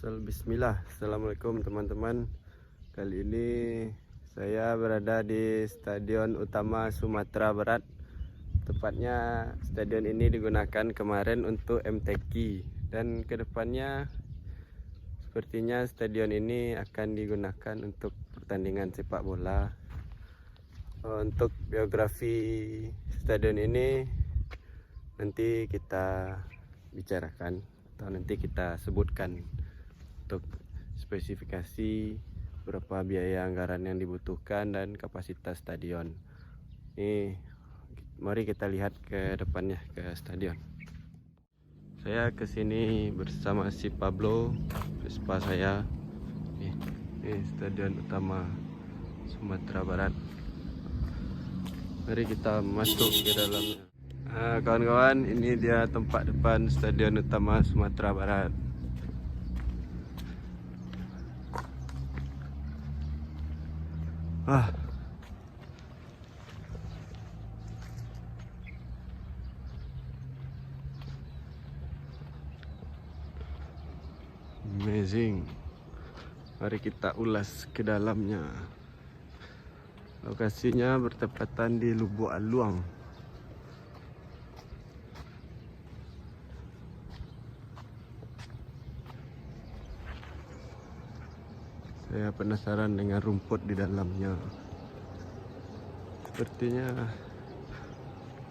Bismillah. Assalamualaikum teman-teman. Kali ini saya berada di Stadion Utama Sumatera Barat. Tepatnya stadion ini digunakan kemarin untuk MTQ, dan kedepannya sepertinya stadion ini akan digunakan untuk pertandingan sepak bola. Untuk biografi stadion ini nanti kita bicarakan atau nanti kita sebutkan untuk spesifikasi berapa biaya anggaran yang dibutuhkan dan kapasitas stadion. Ini mari kita lihat ke depannya ke stadion. Saya kesini bersama si Pablo, Vespa saya. Ini Stadion Utama Sumatera Barat. Mari kita masuk ke dalamnya. Nah, kawan-kawan, ini dia tempat depan Stadion Utama Sumatera Barat. Amazing. Mari kita ulas ke dalamnya. Lokasinya bertepatan di Lubuk Aluang. Saya penasaran dengan rumput di dalamnya. Sepertinya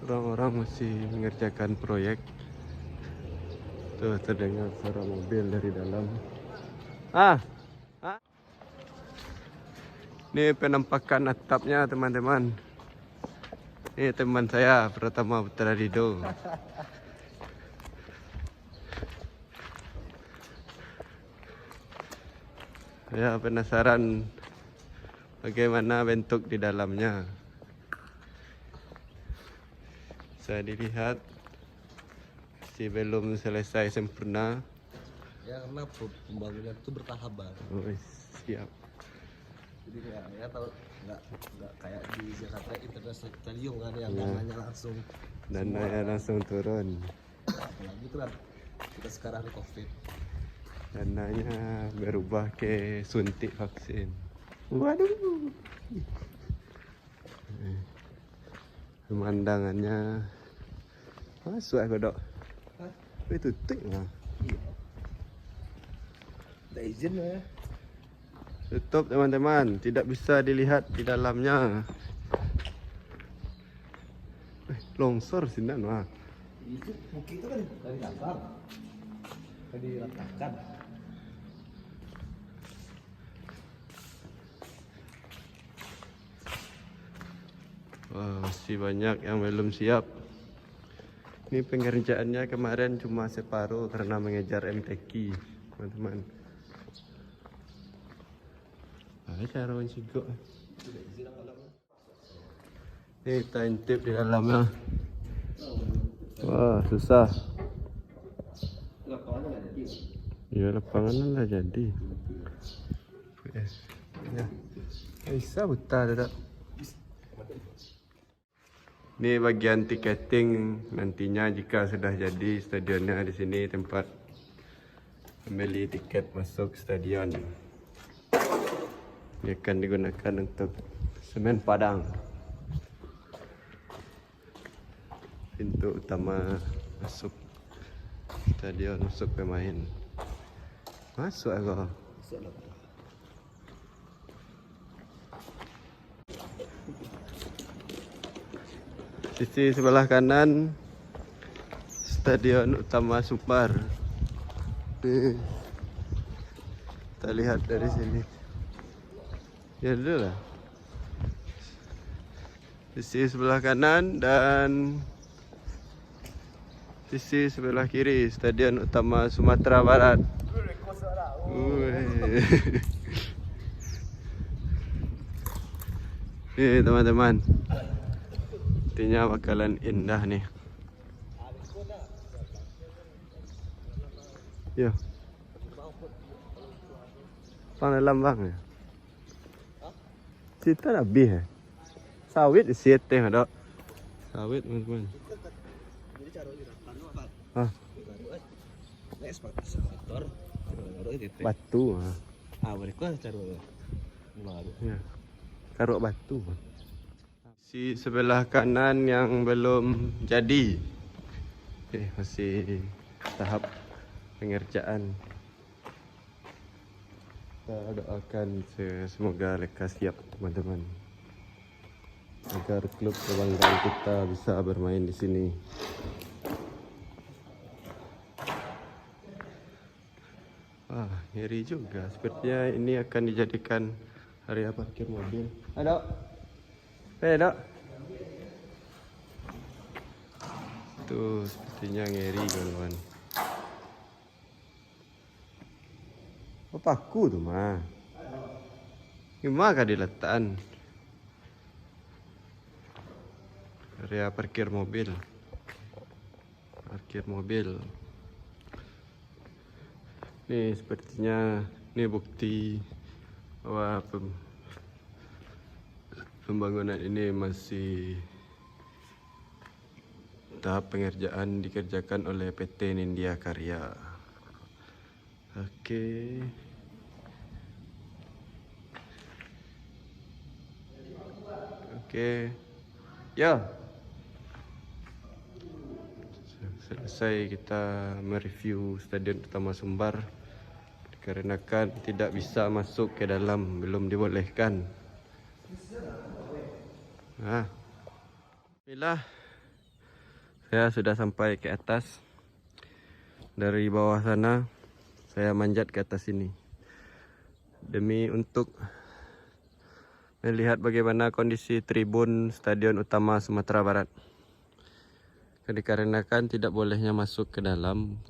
orang-orang masih mengerjakan proyek. Tuh, terdengar suara mobil dari dalam. Ini penampakan atapnya, teman-teman. Ini teman saya, Pratama Putra Rido. Saya penasaran bagaimana bentuk di dalamnya. Saya dilihat masih belum selesai sempurna. Ya, karena pembangunan itu bertahap, Bang. Oh, siap. Jadi ya tahu nggak kayak di Jakarta International Stadium kan yang dananya langsung turun. apalagi itu kan kita sekarang COVID. Dananya berubah ke suntik vaksin. Waduh. Pemandangannya masuk aku dok. Itu tutup lah. Ada izin ya. Tutup teman-teman, tidak bisa dilihat di dalamnya. Longsor sini mah. Itu bukit itu kan dari dasar. Tadi diratakan. Wah, masih banyak yang belum siap. Ini pengerjaannya kemarin cuma separuh karena mengejar MTQ, teman-teman. Cara mencigok. Ini kita intip di dalamnya. Wah, susah. Lapangannya nggak jadi. Ya, lapangan lah jadi. Ya. Bisa buta tidak? Ini bagian tiketing nantinya jika sudah jadi stadionnya. Di sini tempat membeli tiket masuk stadion. Ini akan digunakan untuk semen Padang. Pintu utama masuk stadion, masuk pemain. Masuk aku. Sisi sebelah kanan Stadion Utama Supar. Kita lihat dari sini. Ya dulu lah. Sisi sebelah kanan dan sisi sebelah kiri Stadion Utama Sumatera Barat. Nih teman-teman, intinya bakalan indah nih. Yo, panggilan bang ya. Kita habis ya. Sawit isi teh ada. Sawit teman-teman. Jadi cara di depan, Pak. Ah. Ini sepatu motor. batu. Mereka cara baru. Ya. Karuk batu. Si sebelah kanan yang belum jadi. Masih tahap pengerjaan. Kita doakan semoga lekas siap teman-teman, agar klub kebanggaan kita bisa bermain di sini. Ngeri juga. Sepertinya ini akan dijadikan area parkir mobil. Dok. Dok. Tuh, sepertinya ngeri kawan-kawan. Oh, paku tuh mah. Gimana kah diletakkan? Area parkir mobil. Parkir mobil. Nih sepertinya ini bukti bahwa pembangunan ini masih tahap pengerjaan dikerjakan oleh PT Nindya Karya. Oke. Ya. Selesai kita mereview Stadion Utama Sumbar, dikarenakan tidak bisa masuk ke dalam, belum dibolehkan. Alhamdulillah, saya sudah sampai ke atas. Dari bawah sana saya manjat ke atas ini demi untuk melihat bagaimana kondisi tribun Stadion Utama Sumatera Barat. Dikarenakan tidak bolehnya masuk ke dalam,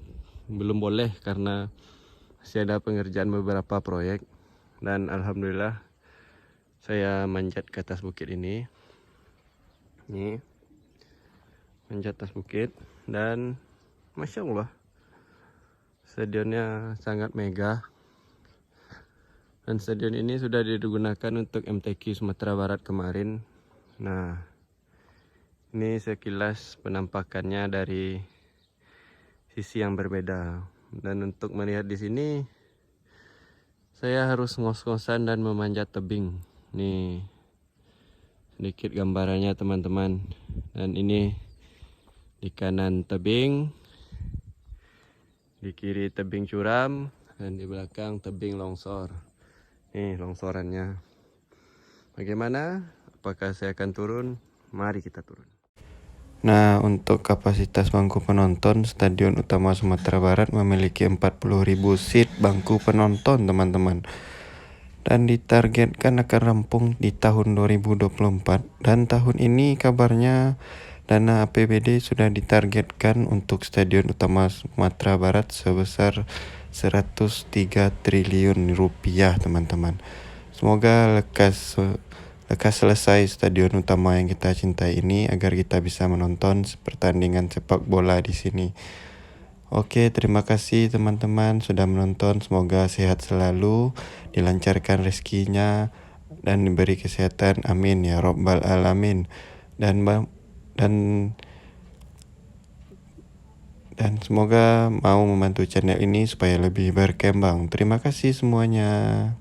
belum boleh karena masih ada pengerjaan beberapa proyek. Dan alhamdulillah saya manjat ke atas bukit ini. Nih, manjat atas bukit dan Masya Allah, stadionnya sangat megah. Dan stadion ini sudah digunakan untuk MTQ Sumatera Barat kemarin. Nah, ini sekilas penampakannya dari sisi yang berbeda. Dan untuk melihat di sini, saya harus ngos-ngosan dan memanjat tebing. Nih, sedikit gambarannya teman-teman. Dan ini di kanan tebing, di kiri tebing curam, dan di belakang tebing longsor. Nih longsorannya. Bagaimana? Apakah saya akan turun? Mari kita turun. Nah, untuk kapasitas bangku penonton, Stadion Utama Sumatera Barat memiliki 40.000 seat bangku penonton, teman-teman. Dan ditargetkan akan rampung di tahun 2024. Dan tahun ini kabarnya dana APBD sudah ditargetkan untuk Stadion Utama Sumatera Barat sebesar 103 triliun rupiah, teman-teman. Semoga lekas selesai stadion utama yang kita cintai ini agar kita bisa menonton pertandingan sepak bola di sini. Oke, terima kasih teman-teman sudah menonton. Semoga sehat selalu, dilancarkan rezekinya dan diberi kesehatan. Amin ya Rabbal Alamin. Dan semoga mau membantu channel ini supaya lebih berkembang. Terima kasih semuanya.